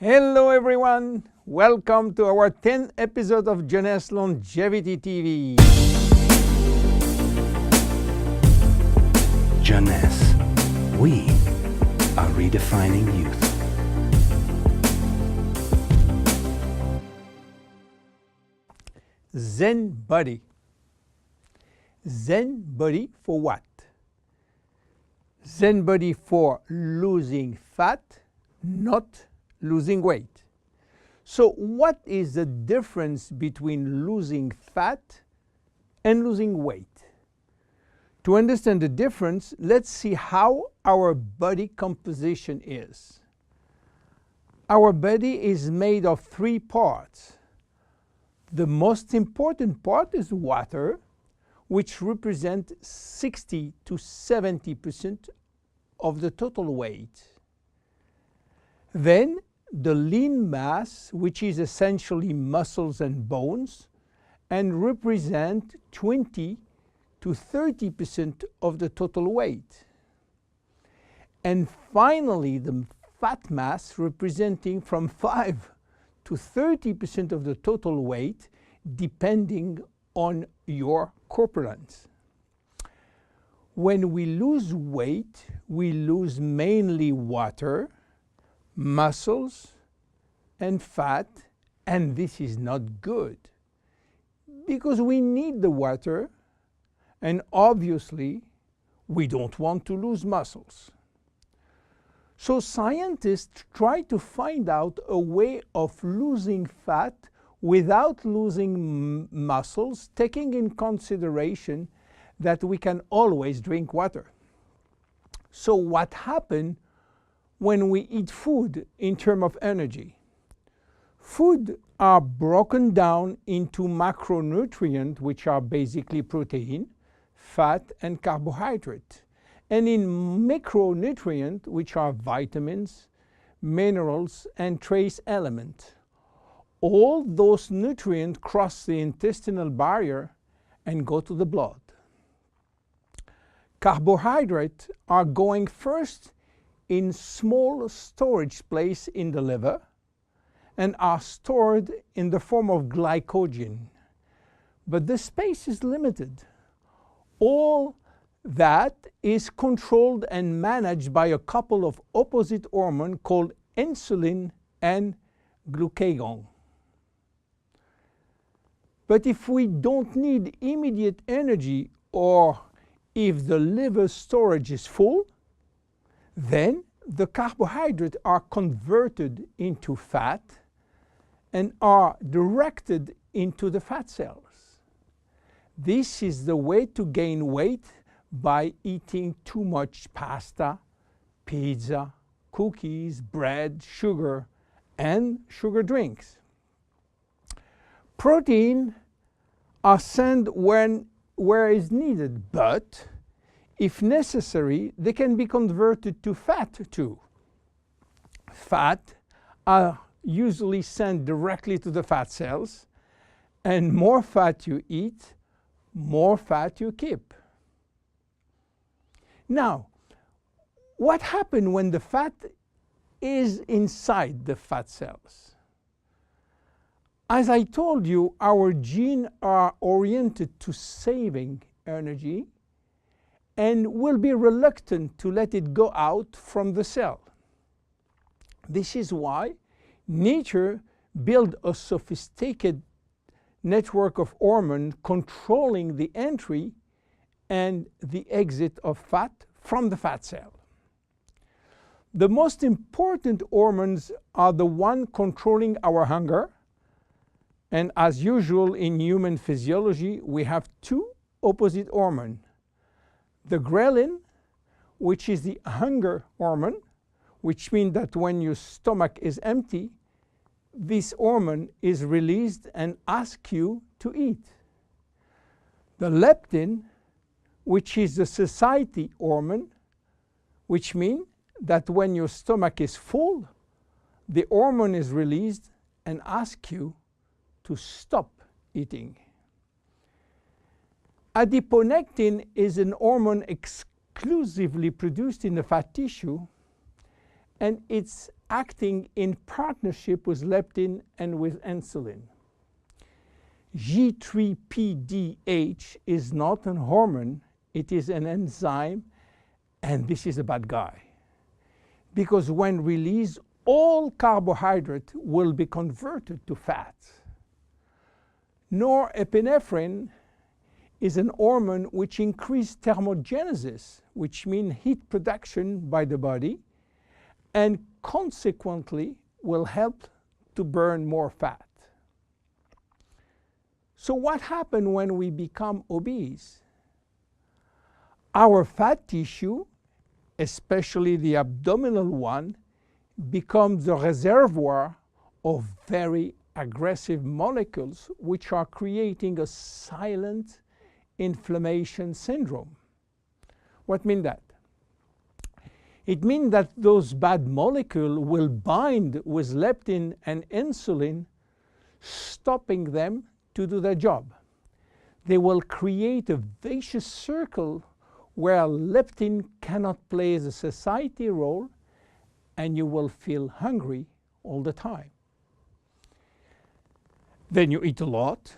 Hello everyone! Welcome to our 10th episode of Jeunesse Longevity TV. Jeunesse, we are redefining youth. Zen Bodi. Zen Bodi for what? Zen Bodi for losing fat, not losing weight. So what is the difference between losing fat and losing weight? To understand the difference, let's see how our body composition is. Our body is made of three parts. The most important part is water, which represents 60 to 70% of the total weight. Then the lean mass, which is essentially muscles and bones, and represent 20 to 30% of the total weight. And finally, the fat mass, representing from 5 to 30% of the total weight, depending on your corpulence. When we lose weight, we lose mainly water, muscles, and fat, and this is not good because we need the water, and obviously we don't want to lose muscles. So scientists try to find out a way of losing fat without losing muscles, taking in consideration that we can always drink water. So what happens when we eat food in terms of energy? Food are broken down into macronutrients, which are basically protein, fat, and carbohydrate, and in micronutrients, which are vitamins, minerals, and trace elements. All those nutrients cross the intestinal barrier and go to the blood. Carbohydrates are going first in small storage place in the liver and are stored in the form of glycogen. But the space is limited. All that is controlled and managed by a couple of opposite hormones called insulin and glucagon. But if we don't need immediate energy, or if the liver storage is full, then the carbohydrates are converted into fat and are directed into the fat cells. This is the way to gain weight by eating too much pasta, pizza, cookies, bread, sugar, and sugar drinks. Protein are sent where is needed, but if necessary, they can be converted to fat too. Fat are usually sent directly to the fat cells, and more fat you eat, more fat you keep. Now, what happens when the fat is inside the fat cells? As I told you, our genes are oriented to saving energy and will be reluctant to let it go out from the cell. This is why nature built a sophisticated network of hormones controlling the entry and the exit of fat from the fat cell. The most important hormones are the ones controlling our hunger, and as usual in human physiology, we have two opposite hormones. The ghrelin, which is the hunger hormone, which means that when your stomach is empty, this hormone is released and asks you to eat. The leptin, which is the satiety hormone, which means that when your stomach is full, the hormone is released and asks you to stop eating. Adiponectin is an hormone exclusively produced in the fat tissue, and its acting in partnership with leptin and with insulin. G3PDH is not a hormone, it is an enzyme, and this is a bad guy. Because when released, all carbohydrate will be converted to fat. Norepinephrine is an hormone which increases thermogenesis, which means heat production by the body, and consequently will help to burn more fat. So what happens when we become obese? Our fat tissue, especially the abdominal one, becomes the reservoir of very aggressive molecules which are creating a silent inflammation syndrome. What means that? It means that those bad molecules will bind with leptin and insulin, stopping them to do their job. They will create a vicious circle where leptin cannot play the satiety role, and you will feel hungry all the time. Then you eat a lot,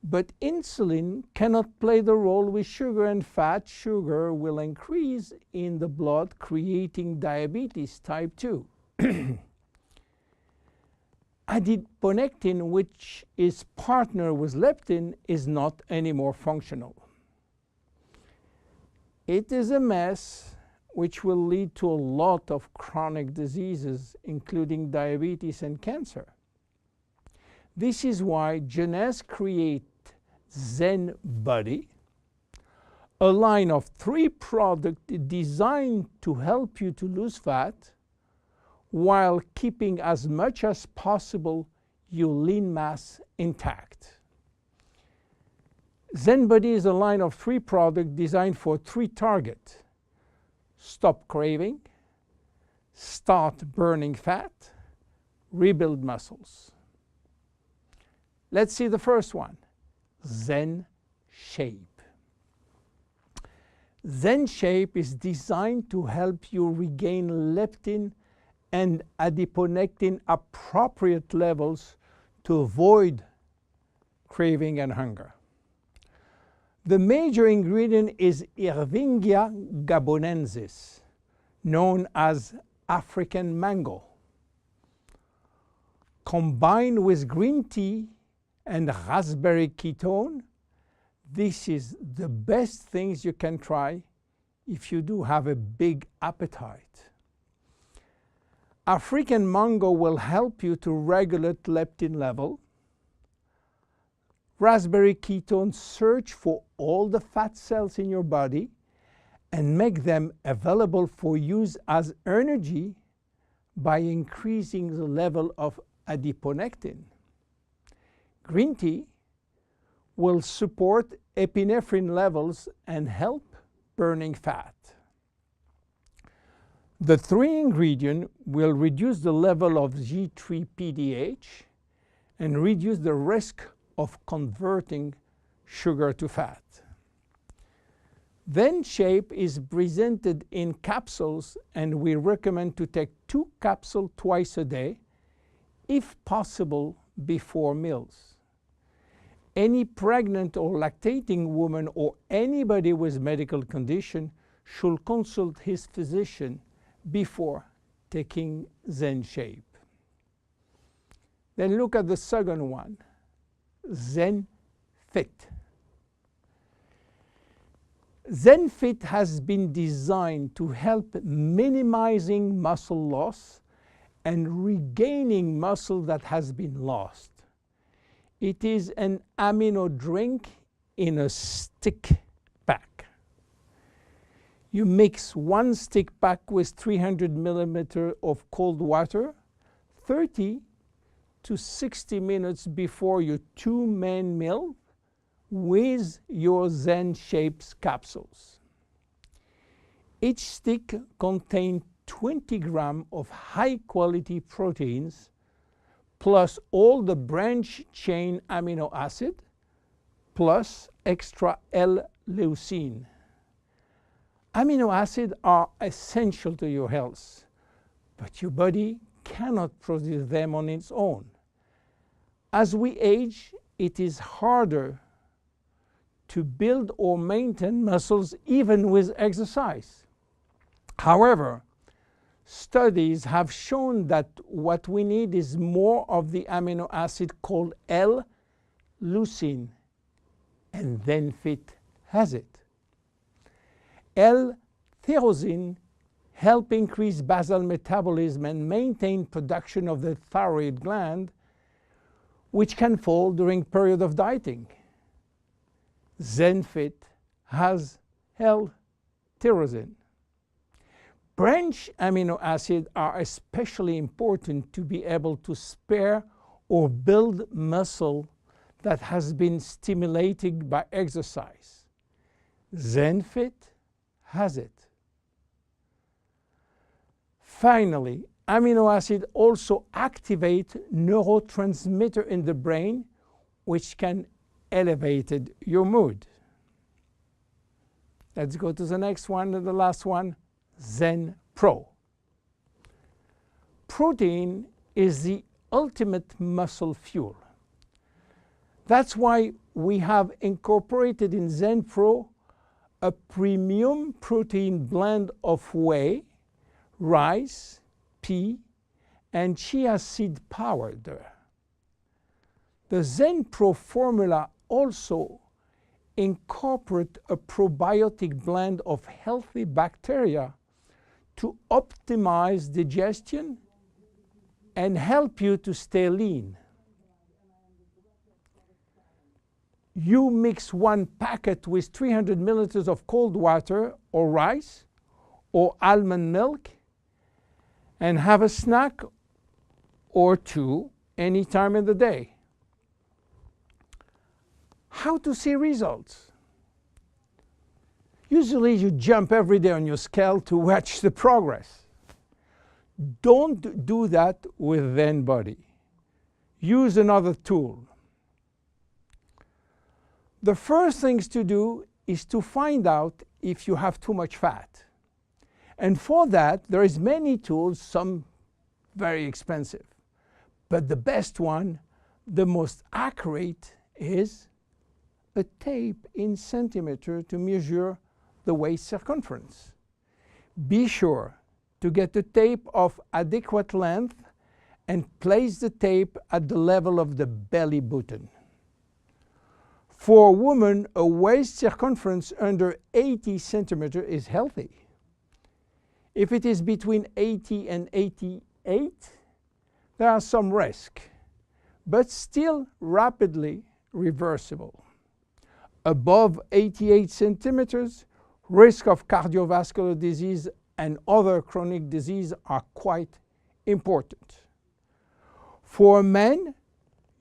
but insulin cannot play the role with sugar and fat. Sugar will increase in the blood, creating diabetes type 2. Adiponectin, which is partner with leptin, is not anymore functional. It is a mess which will lead to a lot of chronic diseases, including diabetes and cancer. This is why Jeunesse created Zen Bodi, a line of 3 products designed to help you to lose fat while keeping as much as possible your lean mass intact. Zen Bodi is a line of 3 products designed for 3 targets: stop craving, start burning fat, rebuild muscles. Let's see the first one, Zen Shape. Zen Shape is designed to help you regain leptin and adiponectin appropriate levels to avoid craving and hunger. The major ingredient is Ervingia gabonensis, known as African mango. Combined with green tea and raspberry ketone, this is the best things you can try if you do have a big appetite. African mango will help you to regulate leptin level. Raspberry ketone search for all the fat cells in your body and make them available for use as energy by increasing the level of adiponectin. Green tea will support epinephrine levels and help burning fat. The 3 ingredients will reduce the level of G3PDH and reduce the risk of converting sugar to fat. Zen Shape is presented in capsules, and we recommend to take 2 capsules twice a day, if possible before meals. Any pregnant or lactating woman or anybody with medical condition should consult his physician before taking Zen Shape. Then look at the second one, Zen Fit. Zen Fit has been designed to help minimizing muscle loss and regaining muscle that has been lost. It is an amino drink in a stick pack. You mix 1 stick pack with 300 milliliters of cold water 30 to 60 minutes before your 2 main meal with your Zen Shapes capsules. Each stick contains 20 grams of high-quality proteins plus all the branch chain amino acid plus extra L-leucine. Amino acids are essential to your health, but your body cannot produce them on its own. As we age, it is harder to build or maintain muscles even with exercise. However, studies have shown that what we need is more of the amino acid called L-leucine, and ZenFit has it. L-tyrosine helps increase basal metabolism and maintain production of the thyroid gland, which can fall during period of dieting. ZenFit has L-tyrosine. Branch amino acids are especially important to be able to spare or build muscle that has been stimulated by exercise. ZenFit has it. Finally, amino acids also activate neurotransmitter in the brain, which can elevate your mood. Let's go to the next one and the last one, Zen Pro. Protein is the ultimate muscle fuel. That's why we have incorporated in Zen Pro a premium protein blend of whey, rice, pea, and chia seed powder. The Zen Pro formula also incorporates a probiotic blend of healthy bacteria to optimize digestion and help you to stay lean. You mix one packet with 300 milliliters of cold water or rice or almond milk and have a snack or two any time in the day. How to see results? Usually you jump every day on your scale to watch the progress. Don't do that with Zen Bodi. Use another tool. The first things to do is to find out if you have too much fat. And for that, there is many tools, some very expensive. But the best one, the most accurate, is a tape in centimeter to measure the waist circumference. Be sure to get a tape of adequate length and place the tape at the level of the belly button. For a woman, a waist circumference under 80 centimeters is healthy. If it is between 80 and 88, there are some risk, but still rapidly reversible. Above 88 centimeters, risk of cardiovascular disease and other chronic disease are quite important. For men,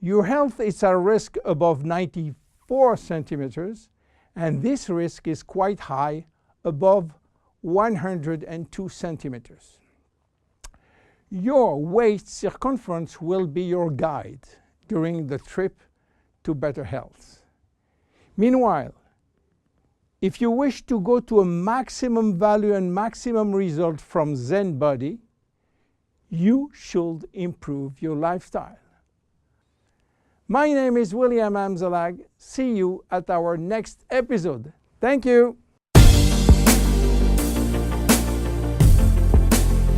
your health is at risk above 94 centimeters, and this risk is quite high, above 102 centimeters. Your waist circumference will be your guide during the trip to better health. Meanwhile, if you wish to go to a maximum value and maximum result from Zen Bodi, you should improve your lifestyle. My name is William Amzalag. See you at our next episode. Thank you.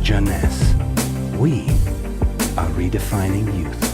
Jeunesse. We are redefining youth.